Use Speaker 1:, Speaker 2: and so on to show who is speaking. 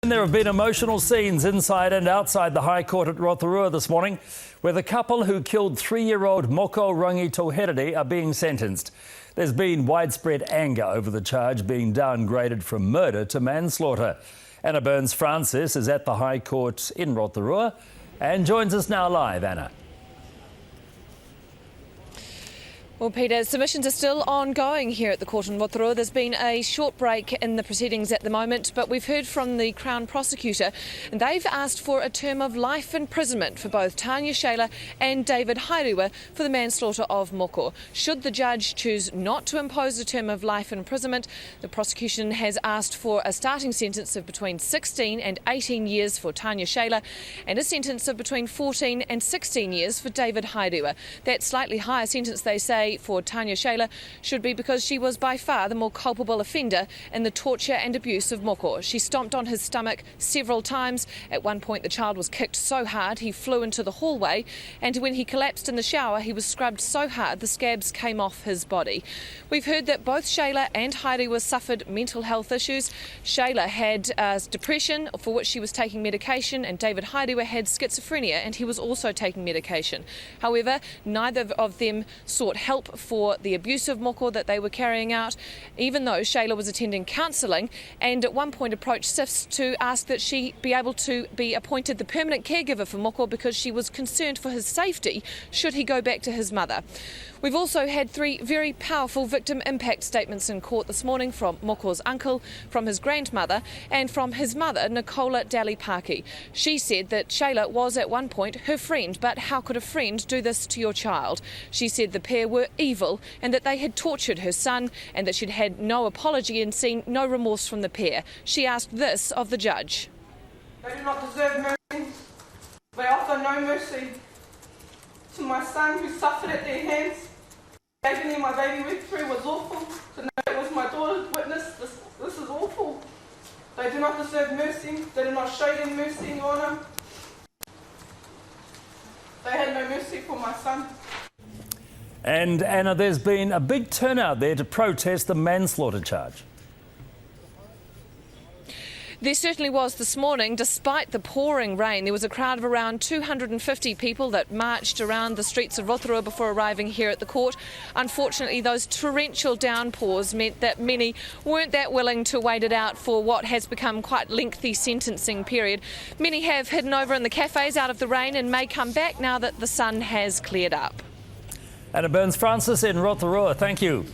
Speaker 1: There have been emotional scenes inside and outside the High Court at Rotorua this morning, where the couple who killed 3-year-old Moko Rangitoherere are being sentenced. There's been widespread anger over the charge being downgraded from murder to manslaughter. Anna Burns-Francis is at the High Court in Rotorua and joins us now live. Anna.
Speaker 2: Well, Peter, submissions are still ongoing here at the court in Rotorua. There's been a short break in the proceedings at the moment, but we've heard from the Crown Prosecutor, and they've asked for a term of life imprisonment for both Tanya Shaler and David Hairiwa for the manslaughter of Moko. Should the judge choose not to impose a term of life imprisonment, the prosecution has asked for a starting sentence of between 16 and 18 years for Tanya Shaler and a sentence of between 14 and 16 years for David Hairiwa. That slightly higher sentence, they say, for Tanya Shaler should be because she was by far the more culpable offender in the torture and abuse of Moko. She stomped on his stomach several times. At one point, the child was kicked so hard he flew into the hallway, and when he collapsed in the shower, he was scrubbed so hard the scabs came off his body. We've heard that both Shaler and Hairiwa suffered mental health issues. Shaler had depression, for which she was taking medication, and David Hairiwa had schizophrenia, and he was also taking medication. However, neither of them sought help for the abuse of Moko that they were carrying out, even though Shaler was attending counselling and at one point approached SIFS to ask that she be able to be appointed the permanent caregiver for Moko because she was concerned for his safety should he go back to his mother. We've also had 3 very powerful victim impact statements in court this morning from Moko's uncle, from his grandmother and from his mother, Nicola Dalipaki. She said that Shaler was at one point her friend, but how could a friend do this to your child? She said the pair were evil and that they had tortured her son and that she'd had no apology and seen no remorse from the pair. She asked this of the judge.
Speaker 3: They do not deserve mercy. They offer no mercy to my son who suffered at their hands. The agony my baby went through was awful. To know it was my daughter's witness, this is awful. They do not deserve mercy. They did not show them mercy and honour. They had no mercy for my son.
Speaker 1: And Anna, there's been a big turnout there to protest the manslaughter charge.
Speaker 2: There certainly was this morning. Despite the pouring rain, there was a crowd of around 250 people that marched around the streets of Rotorua before arriving here at the court. Unfortunately, those torrential downpours meant that many weren't that willing to wait it out for what has become quite lengthy sentencing period. Many have hidden over in the cafes out of the rain and may come back now that the sun has cleared up.
Speaker 1: Anna Burns-Francis in Rotorua, thank you.